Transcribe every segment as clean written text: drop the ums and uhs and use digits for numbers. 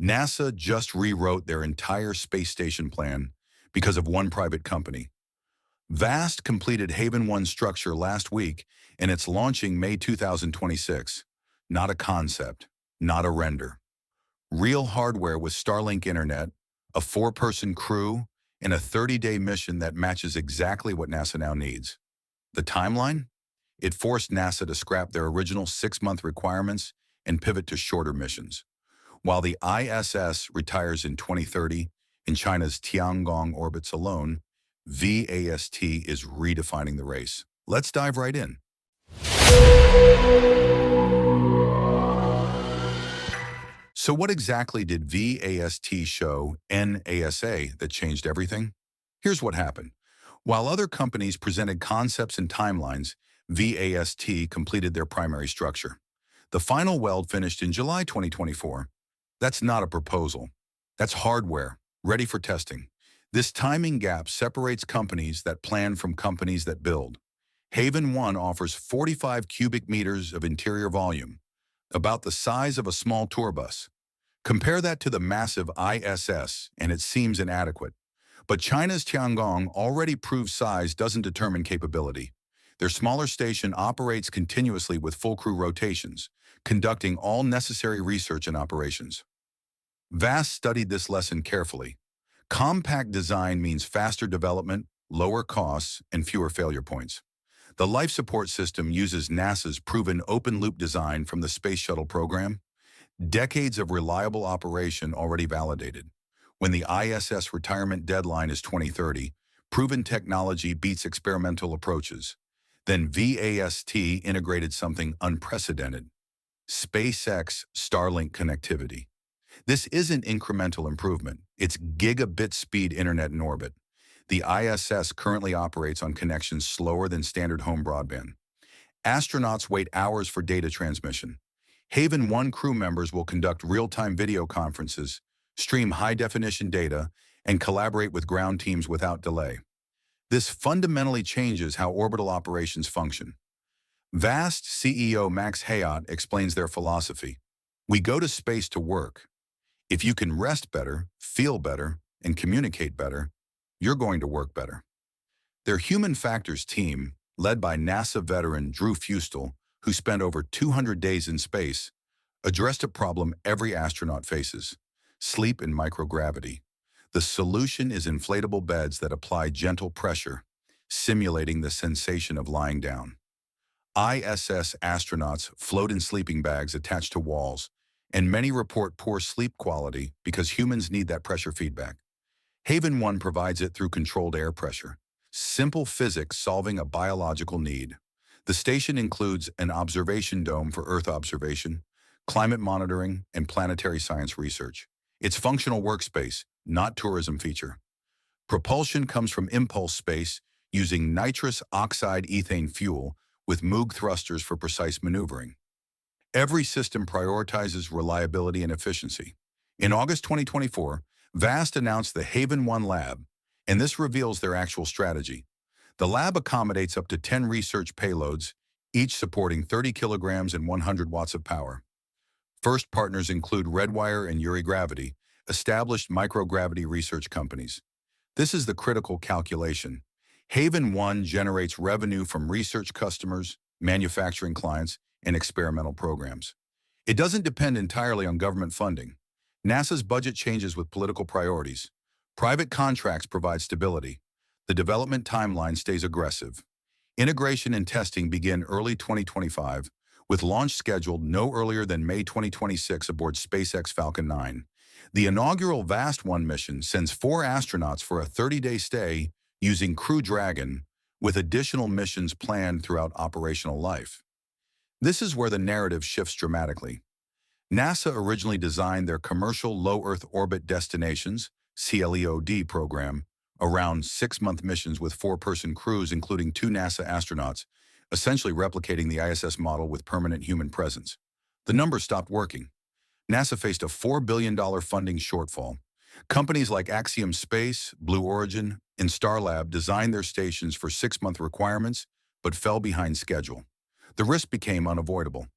NASA just rewrote their entire space station plan because of one private company. VAST completed Haven 1 structure last week, and it's launching May 2026. Not a concept, not a render. Real hardware with Starlink internet, a 4-person crew, and a 30-day mission that matches exactly what NASA now needs. The timeline? It forced NASA to scrap their original 6-month requirements and pivot to shorter missions. While the ISS retires in 2030 and China's Tiangong orbits alone, VAST is redefining the race. Let's dive right in. So what exactly did VAST show NASA that changed everything? Here's what happened. While other companies presented concepts and timelines, VAST completed their primary structure. The final weld finished in July 2024. That's not a proposal. That's hardware, ready for testing. This timing gap separates companies that plan from companies that build. Haven 1 offers 45 cubic meters of interior volume, about the size of a small tour bus. Compare that to the massive ISS, and it seems inadequate. But China's Tiangong already proved size doesn't determine capability. Their smaller station operates continuously with full crew rotations, conducting all necessary research and operations. VAST studied this lesson carefully. Compact design means faster development, lower costs, and fewer failure points. The life support system uses NASA's proven open-loop design from the Space Shuttle program. Decades of reliable operation already validated. When the ISS retirement deadline is 2030, proven technology beats experimental approaches. Then VAST integrated something unprecedented: SpaceX Starlink connectivity. This isn't incremental improvement, it's gigabit speed internet in orbit. The ISS currently operates on connections slower than standard home broadband. Astronauts wait hours for data transmission. Haven 1 crew members will conduct real-time video conferences, stream high-definition data, and collaborate with ground teams without delay. This fundamentally changes how orbital operations function. VAST CEO Max Hayat explains their philosophy. We go to space to work. If you can rest better, feel better, and communicate better, you're going to work better. Their human factors team, led by NASA veteran Drew Fustel, who spent over 200 days in space, addressed a problem every astronaut faces: sleep in microgravity. The solution is inflatable beds that apply gentle pressure, simulating the sensation of lying down. ISS astronauts float in sleeping bags attached to walls, and many report poor sleep quality because humans need that pressure feedback. Haven 1 provides it through controlled air pressure. Simple physics solving a biological need. The station includes an observation dome for Earth observation, climate monitoring, and planetary science research. It's functional workspace, not tourism feature. Propulsion comes from impulse space using nitrous oxide ethane fuel with Moog thrusters for precise maneuvering. Every system prioritizes reliability and efficiency. In August 2024, VAST announced the Haven 1 Lab, and this reveals their actual strategy. The lab accommodates up to 10 research payloads, each supporting 30 kilograms and 100 watts of power. First partners include Redwire and Uri Gravity, established microgravity research companies. This is the critical calculation. Haven 1 generates revenue from research customers, manufacturing clients, and experimental programs. It doesn't depend entirely on government funding. NASA's budget changes with political priorities. Private contracts provide stability. The development timeline stays aggressive. Integration and testing begin early 2025, with launch scheduled no earlier than May 2026 aboard SpaceX Falcon 9. The inaugural VAST 1 mission sends 4 astronauts for a 30-day stay using Crew Dragon, with additional missions planned throughout operational life. This is where the narrative shifts dramatically. NASA originally designed their commercial low Earth orbit destinations, CLEOD program, around 6-month missions with 4-person crews, including 2 NASA astronauts, essentially replicating the ISS model with permanent human presence. The numbers stopped working. NASA faced a $4 billion funding shortfall. Companies like Axiom Space, Blue Origin, and Starlab designed their stations for 6-month requirements, but fell behind schedule. The risk became unavoidable.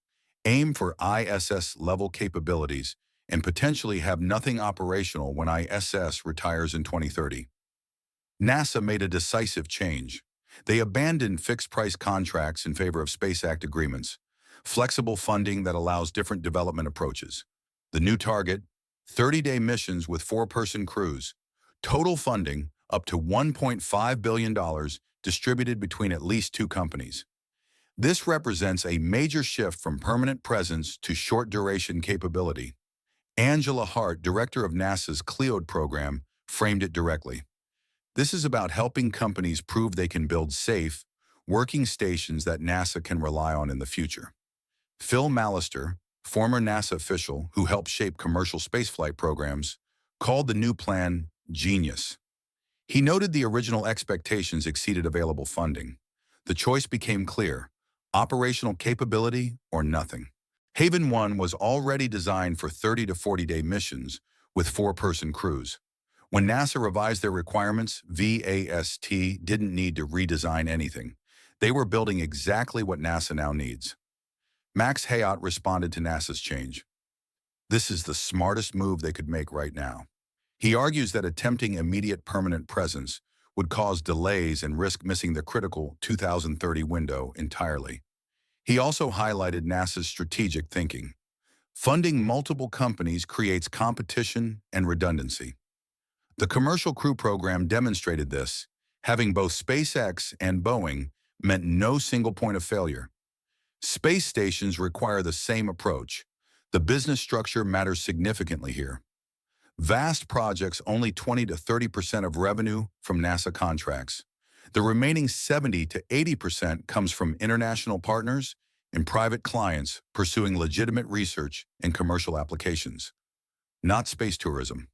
Aim for ISS-level capabilities, and potentially have nothing operational when ISS retires in 2030. NASA made a decisive change. They abandoned fixed-price contracts in favor of Space Act agreements, flexible funding that allows different development approaches. The new target, 30-day missions with 4-person crews, total funding up to $1.5 billion distributed between at least 2 companies. This represents a major shift from permanent presence to short-duration capability. Angela Hart, director of NASA's CLEOD program, framed it directly. This is about helping companies prove they can build safe, working stations that NASA can rely on in the future. Phil Mallister, former NASA official who helped shape commercial spaceflight programs, called the new plan genius. He noted the original expectations exceeded available funding. The choice became clear: operational capability or nothing. Haven 1 was already designed for 30 to 40-day missions with 4-person crews. When NASA revised their requirements, VAST didn't need to redesign anything. They were building exactly what NASA now needs. Max Hayat responded to NASA's change. This is the smartest move they could make right now. He argues that attempting immediate permanent presence would cause delays and risk missing the critical 2030 window entirely. He also highlighted NASA's strategic thinking. Funding multiple companies creates competition and redundancy. The Commercial Crew Program demonstrated this. Having both SpaceX and Boeing meant no single point of failure. Space stations require the same approach. The business structure matters significantly here. Vast projects only 20 to 30% of revenue from NASA contracts. The remaining 70 to 80% comes from international partners and private clients pursuing legitimate research and commercial applications. Not space tourism.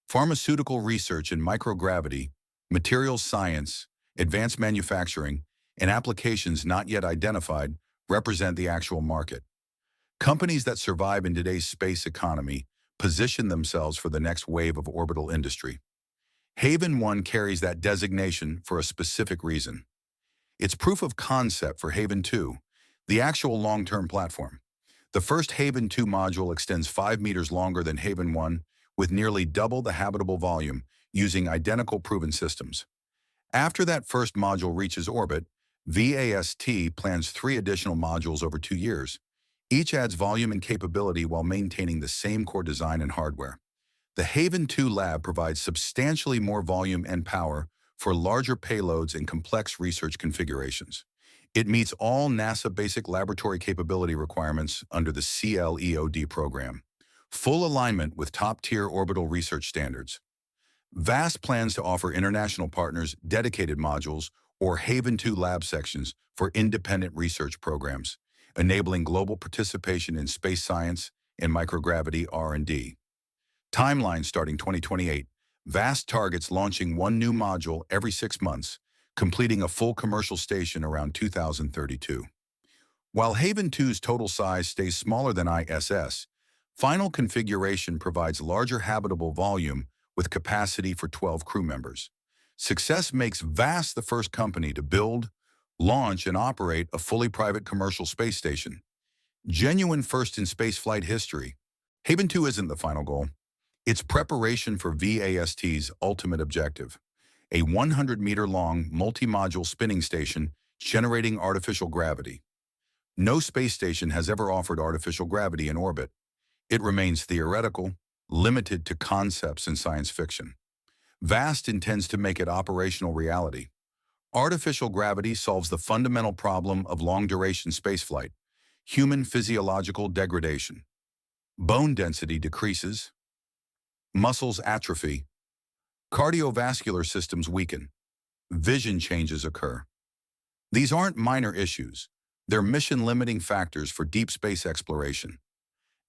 Pharmaceutical research in microgravity, materials science, advanced manufacturing, and applications not yet identified represent the actual market. Companies that survive in today's space economy position themselves for the next wave of orbital industry. Haven 1 carries that designation for a specific reason. It's proof of concept for Haven 2, the actual long-term platform. The first Haven 2 module extends 5 meters longer than Haven 1, with nearly double the habitable volume, using identical proven systems. After that first module reaches orbit, VAST plans 3 additional modules over 2 years. Each adds volume and capability while maintaining the same core design and hardware. The Haven 2 lab provides substantially more volume and power for larger payloads and complex research configurations. It meets all NASA basic laboratory capability requirements under the CLEOD program. Full alignment with top-tier orbital research standards. VAST plans to offer international partners dedicated modules or Haven 2 lab sections for independent research programs, enabling global participation in space science and microgravity R&D. Timeline starting 2028. VAST targets launching 1 new module every 6 months, completing a full commercial station around 2032. While Haven 2's total size stays smaller than ISS, final configuration provides larger habitable volume with capacity for 12 crew members. Success makes VAST the first company to build, launch, and operate a fully private commercial space station. Genuine first in spaceflight history. Haven 2 isn't the final goal. It's preparation for VAST's ultimate objective, a 100-meter-long multi-module spinning station generating artificial gravity. No space station has ever offered artificial gravity in orbit. It remains theoretical, limited to concepts in science fiction. VAST intends to make it operational reality. Artificial gravity solves the fundamental problem of long-duration spaceflight: human physiological degradation. Bone density decreases, muscles atrophy, cardiovascular systems weaken, vision changes occur. These aren't minor issues. They're mission-limiting factors for deep space exploration.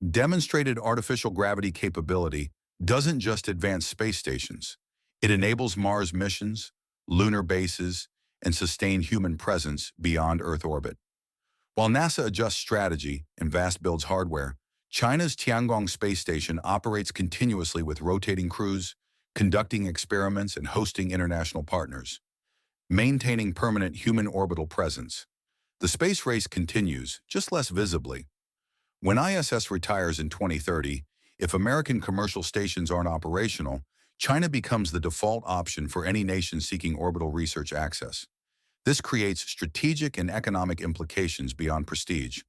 Demonstrated artificial gravity capability doesn't just advance space stations. It enables Mars missions, lunar bases, and sustained human presence beyond Earth orbit. While NASA adjusts strategy and VAST builds hardware, China's Tiangong space station operates continuously with rotating crews, conducting experiments and hosting international partners, maintaining permanent human orbital presence. The space race continues, just less visibly. When ISS retires in 2030, If American commercial stations aren't operational, China becomes the default option for any nation seeking orbital research access. This creates strategic and economic implications beyond prestige.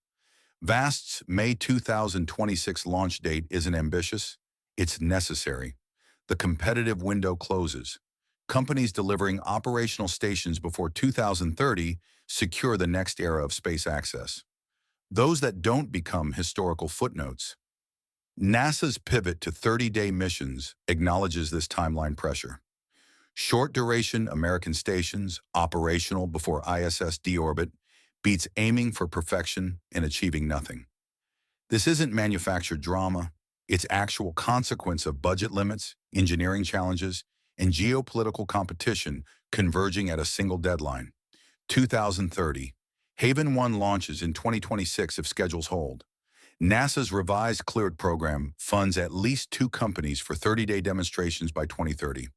VAST's May 2026 launch date isn't ambitious, it's necessary. The competitive window closes. Companies delivering operational stations before 2030 secure the next era of space access. Those that don't become historical footnotes. NASA's pivot to 30-day missions acknowledges this timeline pressure. Short-duration American stations, operational before ISS deorbit, beats aiming for perfection and achieving nothing. This isn't manufactured drama. It's actual consequence of budget limits, engineering challenges, and geopolitical competition converging at a single deadline. 2030. Haven 1 launches in 2026 if schedules hold. NASA's revised cleared program funds at least 2 companies for 30-day demonstrations by 2030.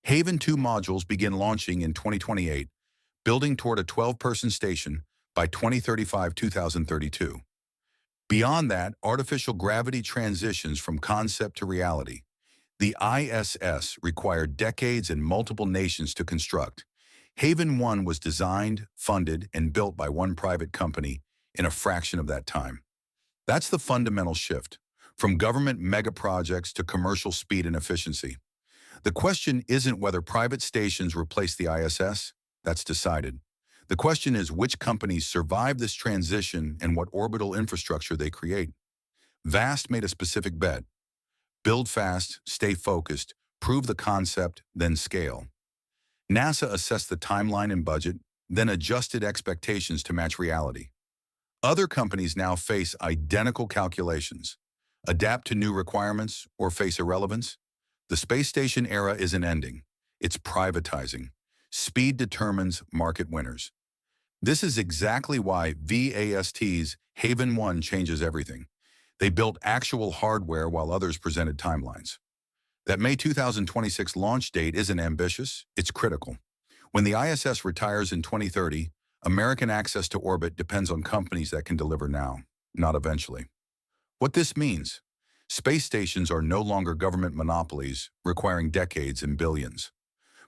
Haven 2 modules begin launching in 2028, building toward a 12-person station by 2035-2032. Beyond that, artificial gravity transitions from concept to reality. The ISS required decades and multiple nations to construct. Haven 1 was designed, funded, and built by one private company in a fraction of that time. That's the fundamental shift, from government megaprojects to commercial speed and efficiency. The question isn't whether private stations replace the ISS. That's decided. The question is which companies survive this transition and what orbital infrastructure they create. VAST made a specific bet. Build fast, stay focused, prove the concept, then scale. NASA assessed the timeline and budget, then adjusted expectations to match reality. Other companies now face identical calculations, adapt to new requirements, or face irrelevance. The space station era isn't ending. It's privatizing. Speed determines market winners. This is exactly why VAST's Haven 1 changes everything. They built actual hardware while others presented timelines. That May 2026 launch date isn't ambitious, it's critical. When the ISS retires in 2030, American access to orbit depends on companies that can deliver now, not eventually. What this means: space stations are no longer government monopolies, requiring decades and billions.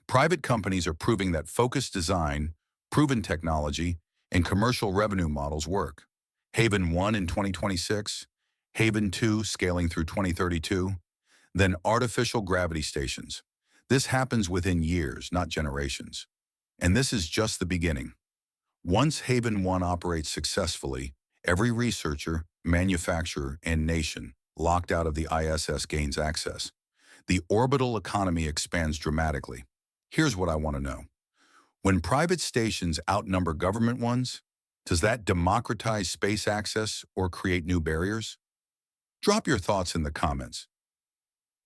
Private companies are proving that focused design, proven technology, and commercial revenue models work. Haven 1 in 2026, Haven 2 scaling through 2032, then artificial gravity stations. This happens within years, not generations. And this is just the beginning. Once Haven 1 operates successfully, every researcher, manufacturer, and nation locked out of the ISS gains access. The orbital economy expands dramatically. Here's what I want to know. When private stations outnumber government ones, does that democratize space access or create new barriers? Drop your thoughts in the comments.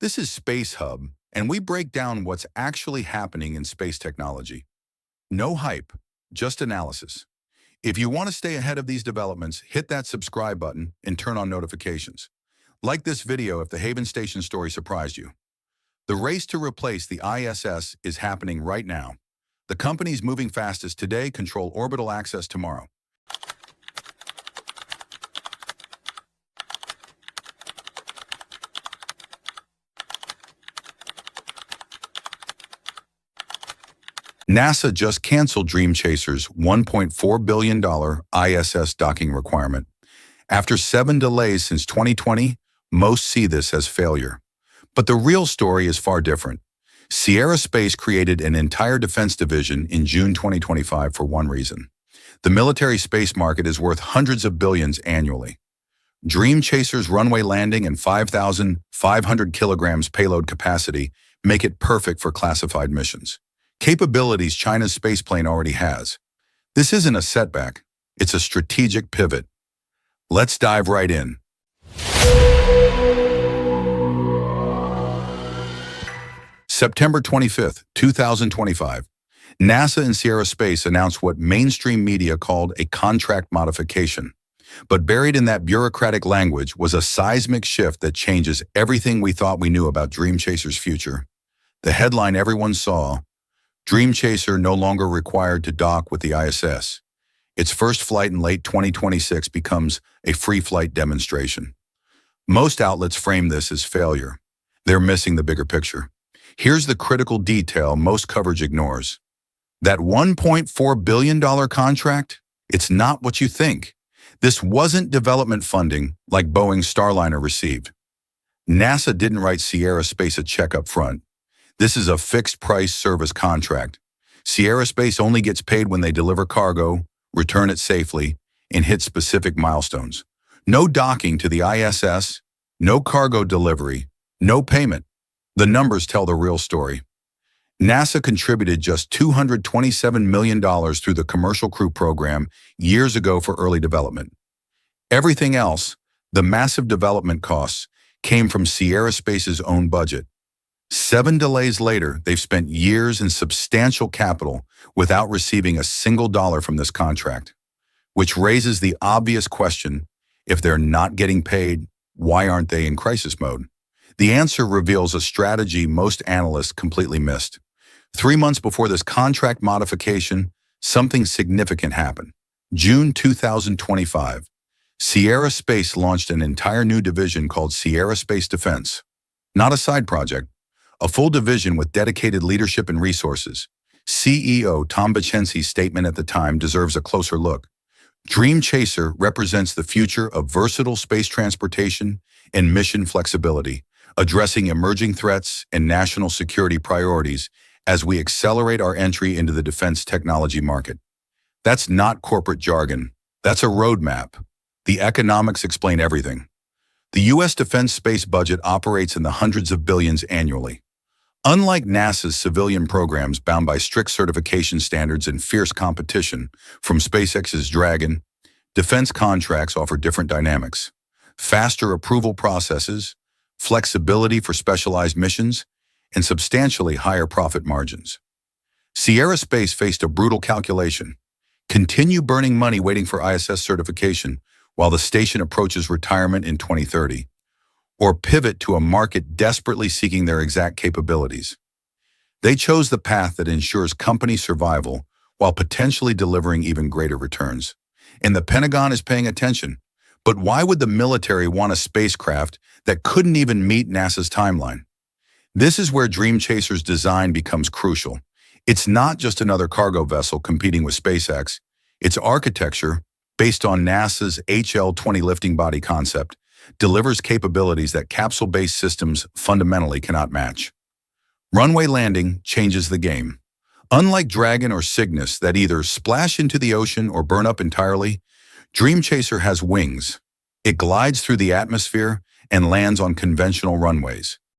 This is Space Hub, and we break down what's actually happening in space technology. No hype, just analysis. If you want to stay ahead of these developments, hit that subscribe button and turn on notifications. Like this video if the Haven Station story surprised you. The race to replace the ISS is happening right now. The companies moving fastest today control orbital access tomorrow. NASA just canceled Dreamchaser's $1.4 billion ISS docking requirement. After 7 delays since 2020, most see this as failure. But the real story is far different. Sierra Space created an entire defense division in June 2025 for one reason. The military space market is worth hundreds of billions annually. Dreamchaser's runway landing and 5,500 kilograms payload capacity make it perfect for classified missions. Capabilities China's spaceplane already has. This isn't a setback, it's a strategic pivot. Let's dive right in. September 25th, 2025. NASA and Sierra Space announced what mainstream media called a contract modification. But buried in that bureaucratic language was a seismic shift that changes everything we thought we knew about Dreamchaser's future. The headline everyone saw: Dreamchaser no longer required to dock with the ISS. Its first flight in late 2026 becomes a free flight demonstration. Most outlets frame this as failure. They're missing the bigger picture. Here's the critical detail most coverage ignores. That $1.4 billion contract, it's not what you think. This wasn't development funding like Boeing's Starliner received. NASA didn't write Sierra Space a check up front. This is a fixed-price service contract. Sierra Space only gets paid when they deliver cargo, return it safely, and hit specific milestones. No docking to the ISS, no cargo delivery, no payment. The numbers tell the real story. NASA contributed just $227 million through the Commercial Crew Program years ago for early development. Everything else, the massive development costs, came from Sierra Space's own budget. 7 delays later, they've spent years and substantial capital without receiving a single dollar from this contract, which raises the obvious question, if they're not getting paid, why aren't they in crisis mode? The answer reveals a strategy most analysts completely missed. 3 months before this contract modification, something significant happened. June 2025. Sierra Space launched an entire new division called Sierra Space Defense. Not a side project, a full division with dedicated leadership and resources. CEO Tom Bacensi's statement at the time deserves a closer look. Dreamchaser represents the future of versatile space transportation and mission flexibility, addressing emerging threats and national security priorities as we accelerate our entry into the defense technology market. That's not corporate jargon. That's a roadmap. The economics explain everything. The U.S. defense space budget operates in the hundreds of billions annually. Unlike NASA's civilian programs bound by strict certification standards and fierce competition from SpaceX's Dragon, defense contracts offer different dynamics. Faster approval processes, flexibility for specialized missions, and substantially higher profit margins. Sierra Space faced a brutal calculation. Continue burning money waiting for ISS certification while the station approaches retirement in 2030, or pivot to a market desperately seeking their exact capabilities. They chose the path that ensures company survival while potentially delivering even greater returns. And the Pentagon is paying attention. But why would the military want a spacecraft that couldn't even meet NASA's timeline? This is where Dreamchaser's design becomes crucial. It's not just another cargo vessel competing with SpaceX. Its architecture, based on NASA's HL-20 lifting body concept, delivers capabilities that capsule-based systems fundamentally cannot match. Runway landing changes the game. Unlike Dragon or Cygnus that either splash into the ocean or burn up entirely, Dreamchaser has wings. It glides through the atmosphere and lands on conventional runways.